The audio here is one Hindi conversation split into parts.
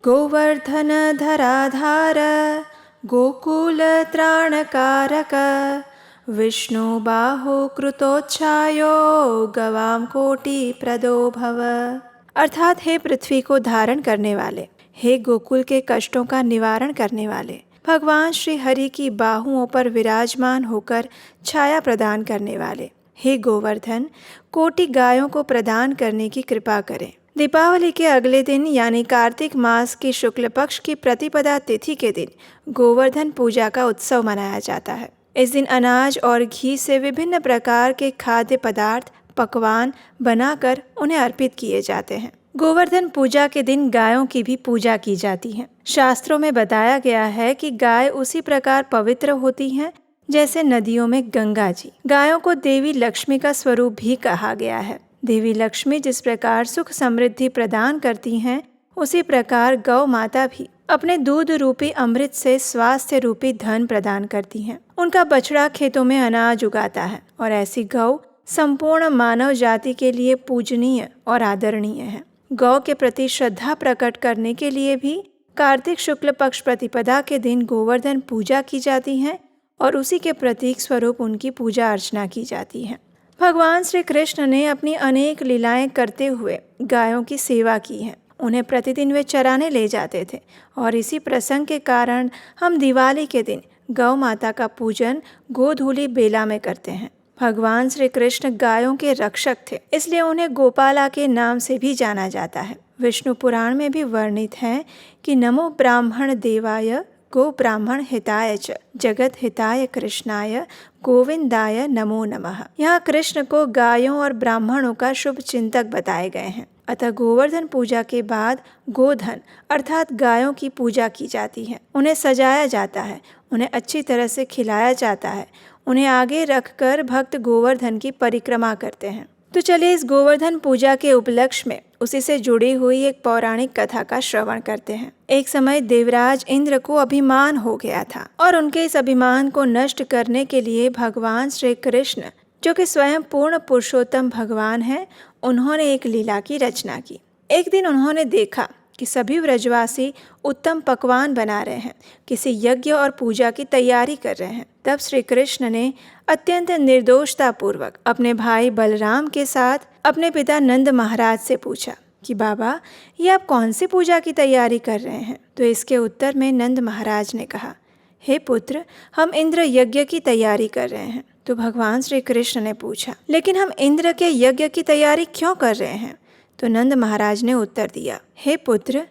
गोवर्धन धराधार गोकुल त्राणकारक विष्णु बाहु कृतोच्छायो गवाम कोटि प्रदो भव। अर्थात हे पृथ्वी को धारण करने वाले, हे गोकुल के कष्टों का निवारण करने वाले, भगवान श्री हरि की बाहुओं पर विराजमान होकर छाया प्रदान करने वाले, हे गोवर्धन कोटि गायों को प्रदान करने की कृपा करें। दीपावली के अगले दिन यानी कार्तिक मास की शुक्ल पक्ष की प्रतिपदा तिथि के दिन गोवर्धन पूजा का उत्सव मनाया जाता है। इस दिन अनाज और घी से विभिन्न प्रकार के खाद्य पदार्थ पकवान बनाकर उन्हें अर्पित किए जाते हैं। गोवर्धन पूजा के दिन गायों की भी पूजा की जाती है। शास्त्रों में बताया गया है कि गाय उसी प्रकार पवित्र होती हैं जैसे नदियों में गंगा जी। गायों को देवी लक्ष्मी का स्वरूप भी कहा गया है। देवी लक्ष्मी जिस प्रकार सुख समृद्धि प्रदान करती हैं, उसी प्रकार गौ माता भी अपने दूध रूपी अमृत से स्वास्थ्य रूपी धन प्रदान करती हैं। उनका बछड़ा खेतों में अनाज उगाता है और ऐसी गौ संपूर्ण मानव जाति के लिए पूजनीय और आदरणीय है। गौ के प्रति श्रद्धा प्रकट करने के लिए भी कार्तिक शुक्ल पक्ष प्रतिपदा के दिन गोवर्धन पूजा की जाती है और उसी के प्रतीक स्वरूप उनकी पूजा अर्चना की जाती है। भगवान श्री कृष्ण ने अपनी अनेक लीलाएं करते हुए गायों की सेवा की है। उन्हें प्रतिदिन वे चराने ले जाते थे और इसी प्रसंग के कारण हम दिवाली के दिन गौ माता का पूजन गोधूली बेला में करते हैं। भगवान श्री कृष्ण गायों के रक्षक थे, इसलिए उन्हें गोपाला के नाम से भी जाना जाता है। विष्णु पुराण में भी वर्णित है कि नमो ब्राह्मण देवाय गो ब्राह्मण हिताय च जगत हिताय कृष्णाय गोविंदाय नमो नमः। यहाँ कृष्ण को गायों और ब्राह्मणों का शुभ चिंतक बताए गए हैं। अतः गोवर्धन पूजा के बाद गोधन अर्थात गायों की पूजा की जाती है। उन्हें सजाया जाता है, उन्हें अच्छी तरह से खिलाया जाता है। उन्हें आगे रखकर भक्त गोवर्धन की परिक्रमा करते हैं। तो चलिए इस गोवर्धन पूजा के उपलक्ष्य में उसी से जुड़ी हुई एक पौराणिक कथा का श्रवण करते हैं। एक समय देवराज इंद्र को अभिमान हो गया था और उनके इस अभिमान को नष्ट करने के लिए भगवान श्री कृष्ण, जो कि स्वयं पूर्ण पुरुषोत्तम भगवान है, उन्होंने एक लीला की रचना की। एक दिन उन्होंने देखा कि सभी व्रजवासी उत्तम पकवान बना रहे हैं, किसी यज्ञ और पूजा की तैयारी कर रहे हैं। तब श्री कृष्ण ने अत्यंत निर्दोषता पूर्वक अपने भाई बलराम के साथ अपने पिता नंद महाराज से पूछा कि बाबा, ये आप कौन सी पूजा की तैयारी कर रहे हैं? तो इसके उत्तर में नंद महाराज ने कहा, हे पुत्र, हम इंद्र यज्ञ की तैयारी कर रहे हैं। तो भगवान श्री कृष्ण ने पूछा, लेकिन हम इंद्र के यज्ञ की तैयारी क्यों कर रहे हैं? तो नंद महाराज ने उत्तर दिया, हे पुत्र,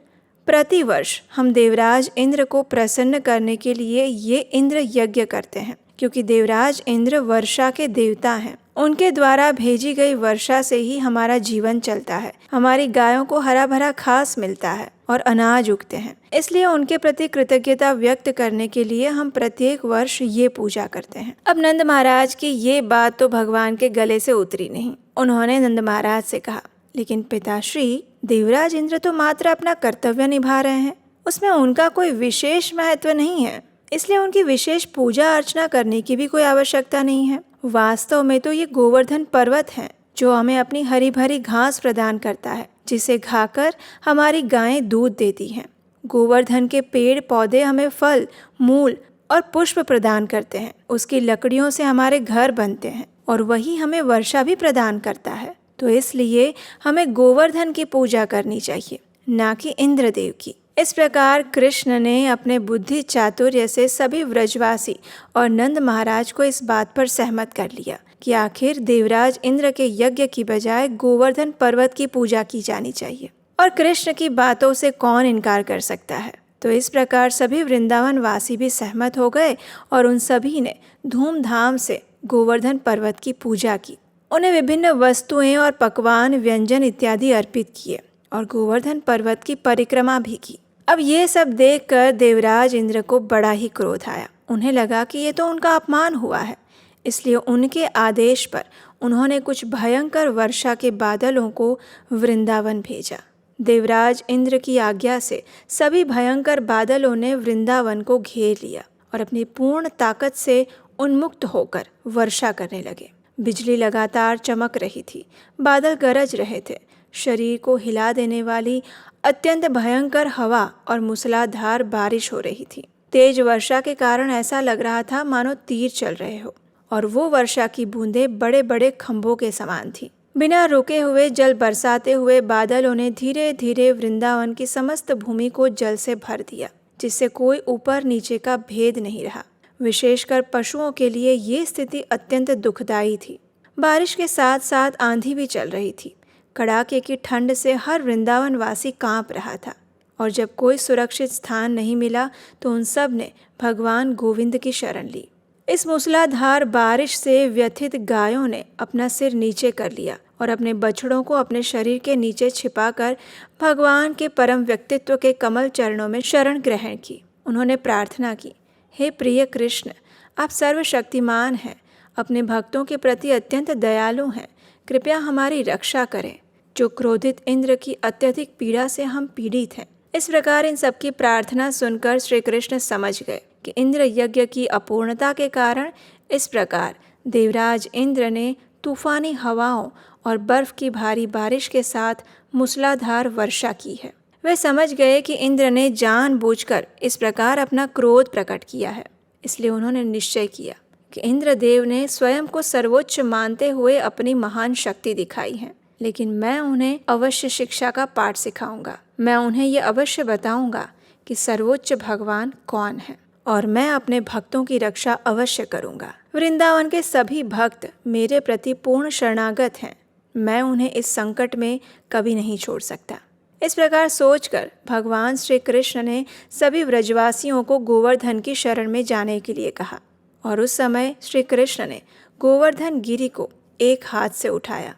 प्रतिवर्ष हम देवराज इंद्र को प्रसन्न करने के लिए ये इंद्र यज्ञ करते हैं, क्योंकि देवराज इंद्र वर्षा के देवता हैं। उनके द्वारा भेजी गई वर्षा से ही हमारा जीवन चलता है। हमारी गायों को हरा भरा घास मिलता है और अनाज उगते हैं। इसलिए उनके प्रति कृतज्ञता व्यक्त करने के लिए हम प्रत्येक वर्ष ये पूजा करते हैं। अब नंद महाराज की ये बात तो भगवान के गले से उतरी नहीं। उन्होंने नंद महाराज से कहा, लेकिन पिताश्री, देवराज इंद्र तो मात्र अपना कर्तव्य निभा रहे हैं, उसमें उनका कोई विशेष महत्व नहीं है, इसलिए उनकी विशेष पूजा अर्चना करने की भी कोई आवश्यकता नहीं है। वास्तव में तो ये गोवर्धन पर्वत है जो हमें अपनी हरी भरी घास प्रदान करता है, जिसे खाकर हमारी गायें दूध देती हैं। गोवर्धन के पेड़ पौधे हमें फल, मूल और पुष्प प्रदान करते हैं। उसकी लकड़ियों से हमारे घर बनते हैं और वही हमें वर्षा भी प्रदान करता है। तो इसलिए हमें गोवर्धन की पूजा करनी चाहिए, ना कि इंद्रदेव की। इस प्रकार कृष्ण ने अपने बुद्धि चातुर्य से सभी व्रजवासी और नंद महाराज को इस बात पर सहमत कर लिया कि आखिर देवराज इंद्र के यज्ञ की बजाय गोवर्धन पर्वत की पूजा की जानी चाहिए, और कृष्ण की बातों से कौन इनकार कर सकता है। तो इस प्रकार सभी वृंदावन वासी भी सहमत हो गए और उन सभी ने धूमधाम से गोवर्धन पर्वत की पूजा की। उन्हें विभिन्न वस्तुएं और पकवान, व्यंजन इत्यादि अर्पित किए और गोवर्धन पर्वत की परिक्रमा भी की। अब ये सब देखकर देवराज इंद्र को बड़ा ही क्रोध आया। उन्हें लगा कि ये तो उनका अपमान हुआ है, इसलिए उनके आदेश पर उन्होंने कुछ भयंकर वर्षा के बादलों को वृंदावन भेजा। देवराज इंद्र की आज्ञा से सभी भयंकर बादलों ने वृंदावन को घेर लिया और अपनी पूर्ण ताकत से उन्मुक्त होकर वर्षा करने लगे। बिजली लगातार चमक रही थी, बादल गरज रहे थे, शरीर को हिला देने वाली अत्यंत भयंकर हवा और मूसलाधार बारिश हो रही थी। तेज वर्षा के कारण ऐसा लग रहा था मानो तीर चल रहे हो, और वो वर्षा की बूंदें बड़े बड़े खंभों के समान थी। बिना रुके हुए जल बरसाते हुए बादलों ने धीरे धीरे वृंदावन की समस्त भूमि को जल से भर दिया, जिससे कोई ऊपर नीचे का भेद नहीं रहा। विशेषकर पशुओं के लिए ये स्थिति अत्यंत दुखदायी थी। बारिश के साथ साथ आंधी भी चल रही थी। कड़ाके की ठंड से हर वृंदावन वासी कांप रहा था, और जब कोई सुरक्षित स्थान नहीं मिला तो उन सब ने भगवान गोविंद की शरण ली। इस मूसलाधार बारिश से व्यथित गायों ने अपना सिर नीचे कर लिया और अपने बछड़ों को अपने शरीर के नीचे छिपाकर भगवान के परम व्यक्तित्व के कमल चरणों में शरण ग्रहण की। उन्होंने प्रार्थना की, हे प्रिय कृष्ण, आप सर्वशक्तिमान हैं, अपने भक्तों के प्रति अत्यंत दयालु हैं, कृपया हमारी रक्षा करें। जो क्रोधित इंद्र की अत्यधिक पीड़ा से हम पीड़ित हैं। इस प्रकार इन सबकी प्रार्थना सुनकर श्री कृष्ण समझ गए कि इंद्र यज्ञ की अपूर्णता के कारण इस प्रकार देवराज इंद्र ने तूफानी हवाओं और बर्फ की भारी बारिश के साथ मूसलाधार वर्षा की है। वे समझ गए कि इंद्र ने जानबूझकर इस प्रकार अपना क्रोध प्रकट किया है। इसलिए उन्होंने निश्चय किया कि इंद्रदेव ने स्वयं को सर्वोच्च मानते हुए अपनी महान शक्ति दिखाई है, लेकिन मैं उन्हें अवश्य शिक्षा का पाठ सिखाऊंगा। मैं उन्हें ये अवश्य बताऊंगा कि सर्वोच्च भगवान कौन है, और मैं अपने भक्तों की रक्षा अवश्य करूंगा। वृंदावन के सभी भक्त मेरे प्रति पूर्ण शरणागत हैं, मैं उन्हें इस संकट में कभी नहीं छोड़ सकता। इस प्रकार सोचकर भगवान श्री कृष्ण ने सभी व्रजवासियों को गोवर्धन की शरण में जाने के लिए कहा, और उस समय श्री कृष्ण ने गोवर्धन गिरी को एक हाथ से उठाया,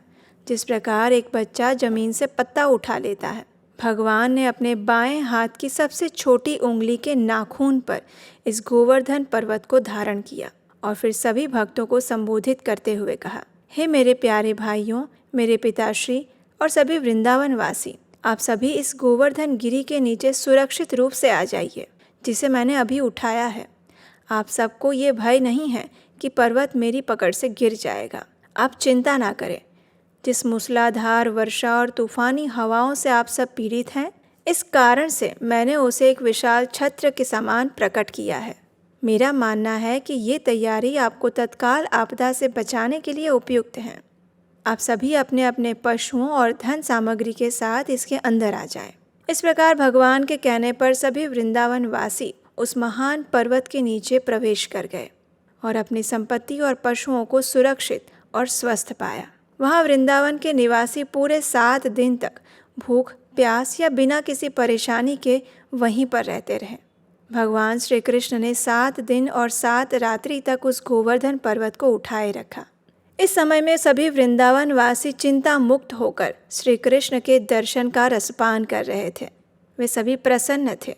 जिस प्रकार एक बच्चा जमीन से पत्ता उठा लेता है। भगवान ने अपने बाएं हाथ की सबसे छोटी उंगली के नाखून पर इस गोवर्धन पर्वत को धारण किया, और फिर सभी भक्तों को संबोधित करते हुए कहा, हे मेरे प्यारे भाइयों, मेरे पिताश्री और सभी वृंदावन वासी, आप सभी इस गोवर्धन गिरी के नीचे सुरक्षित रूप से आ जाइए, जिसे मैंने अभी उठाया है। आप सबको ये भय नहीं है कि पर्वत मेरी पकड़ से गिर जाएगा। आप चिंता ना करें। जिस मूसलाधार वर्षा और तूफानी हवाओं से आप सब पीड़ित हैं, इस कारण से मैंने उसे एक विशाल छत्र के समान प्रकट किया है। मेरा मानना है कि ये तैयारी आपको तत्काल आपदा से बचाने के लिए उपयुक्त है। आप सभी अपने अपने पशुओं और धन सामग्री के साथ इसके अंदर आ जाएं। इस प्रकार भगवान के कहने पर सभी वृंदावन वासी उस महान पर्वत के नीचे प्रवेश कर गए और अपनी संपत्ति और पशुओं को सुरक्षित और स्वस्थ पाया। वहाँ वृंदावन के निवासी पूरे 7 दिन तक भूख प्यास या बिना किसी परेशानी के वहीं पर रहते रहे। भगवान श्री कृष्ण ने 7 दिन और 7 रात्रि तक उस गोवर्धन पर्वत को उठाए रखा। इस समय में सभी वृंदावन वासी चिंता मुक्त होकर श्री कृष्ण के दर्शन का रसपान कर रहे थे। वे सभी प्रसन्न थे,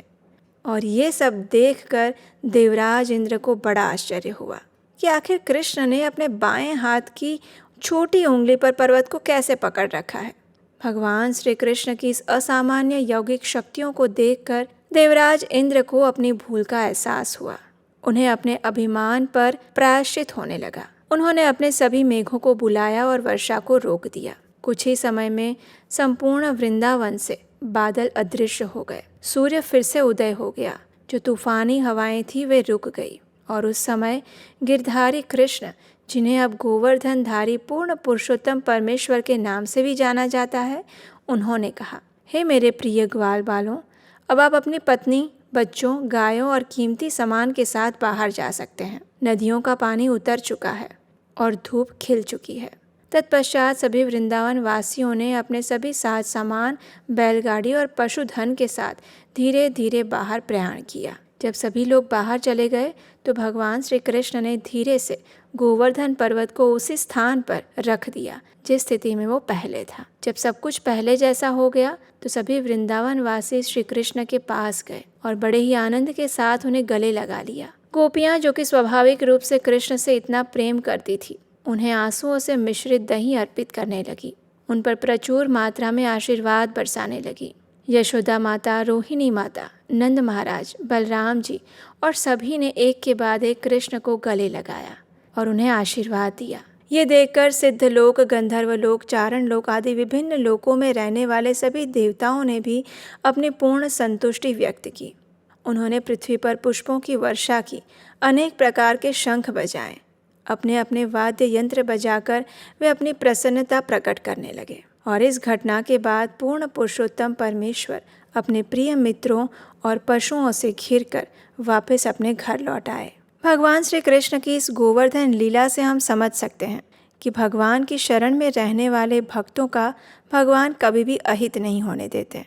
और ये सब देखकर देवराज इंद्र को बड़ा आश्चर्य हुआ कि आखिर कृष्ण ने अपने बाएं हाथ की छोटी उंगली पर पर्वत को कैसे पकड़ रखा है। भगवान श्री कृष्ण की इस असामान्य यौगिक शक्तियों को देखकर देवराज इंद्र को अपनी भूल का एहसास हुआ। उन्हें अपने अभिमान पर प्रायश्चित होने लगा। उन्होंने अपने सभी मेघों को बुलाया और वर्षा को रोक दिया। कुछ ही समय में संपूर्ण वृंदावन से बादल अदृश्य हो गए। सूर्य फिर से उदय हो गया। जो तूफानी हवाएं थी वे रुक गई, और उस समय गिरधारी कृष्ण, जिन्हें अब गोवर्धनधारी पूर्ण पुरुषोत्तम परमेश्वर के नाम से भी जाना जाता है, उन्होंने कहा, हे मेरे प्रिय ग्वाल बालों, अब आप अपनी पत्नी, बच्चों, गायों और कीमती सामान के साथ बाहर जा सकते हैं। नदियों का पानी उतर चुका है और धूप खिल चुकी है। तत्पश्चात सभी वृंदावन वासियों ने अपने सभी साज सामान, बैलगाड़ी और पशुधन के साथ धीरे धीरे बाहर प्रयाण किया। जब सभी लोग बाहर चले गए तो भगवान श्री कृष्ण ने धीरे से गोवर्धन पर्वत को उसी स्थान पर रख दिया जिस स्थिति में वो पहले था। जब सब कुछ पहले जैसा हो गया तो सभी वृंदावन वासी श्री कृष्ण के पास गए और बड़े ही आनंद के साथ उन्हें गले लगा लिया। गोपियाँ, जो कि स्वाभाविक रूप से कृष्ण से इतना प्रेम करती थी, उन्हें आंसुओं से मिश्रित दही अर्पित करने लगी। उन पर प्रचुर मात्रा में आशीर्वाद बरसाने लगी। यशोदा माता, रोहिणी माता, नंद महाराज, बलराम जी और सभी ने एक के बाद एक कृष्ण को गले लगाया और उन्हें आशीर्वाद दिया। ये देखकर सिद्ध लोक, गंधर्व लोक, चारण लोक आदि विभिन्न लोकों में रहने वाले सभी देवताओं ने भी अपनी पूर्ण संतुष्टि व्यक्त की। उन्होंने पृथ्वी पर पुष्पों की वर्षा की, अनेक प्रकार के शंख बजाए, अपने अपने वाद्य यंत्र बजाकर वे अपनी प्रसन्नता प्रकट करने लगे। और इस घटना के बाद पूर्ण पुरुषोत्तम परमेश्वर अपने प्रिय मित्रों और पशुओं से घिरकर वापस अपने घर लौट आए। भगवान श्री कृष्ण की इस गोवर्धन लीला से हम समझ सकते हैं कि भगवान की शरण में रहने वाले भक्तों का भगवान कभी भी अहित नहीं होने देते।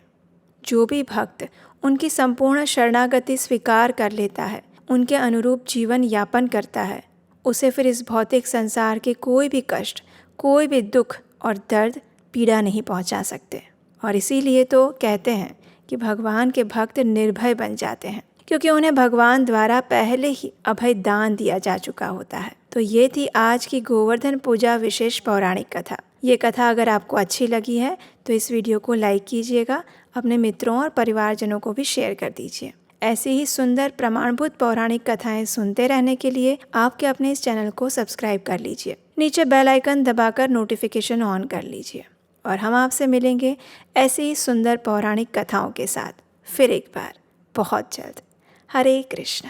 जो भी भक्त उनकी संपूर्ण शरणागति स्वीकार कर लेता है, उनके अनुरूप जीवन यापन करता है, उसे फिर इस भौतिक संसार के कोई भी कष्ट, कोई भी दुख और दर्द, पीड़ा नहीं पहुंचा सकते। और इसीलिए तो कहते हैं कि भगवान के भक्त निर्भय बन जाते हैं, क्योंकि उन्हें भगवान द्वारा पहले ही अभय दान दिया जा चुका होता है। तो ये थी आज की गोवर्धन पूजा विशेष पौराणिक कथा। ये कथा अगर आपको अच्छी लगी है तो इस वीडियो को लाइक कीजिएगा, अपने मित्रों और परिवारजनों को भी शेयर कर दीजिए। ऐसी ही सुंदर प्रमाणभूत पौराणिक कथाएं सुनते रहने के लिए आपके अपने इस चैनल को सब्सक्राइब कर लीजिए। नीचे बेल आइकन दबाकर नोटिफिकेशन ऑन कर लीजिए। और हम आपसे मिलेंगे ऐसी ही सुंदर पौराणिक कथाओं के साथ फिर एक बार बहुत जल्द। हरे कृष्णा।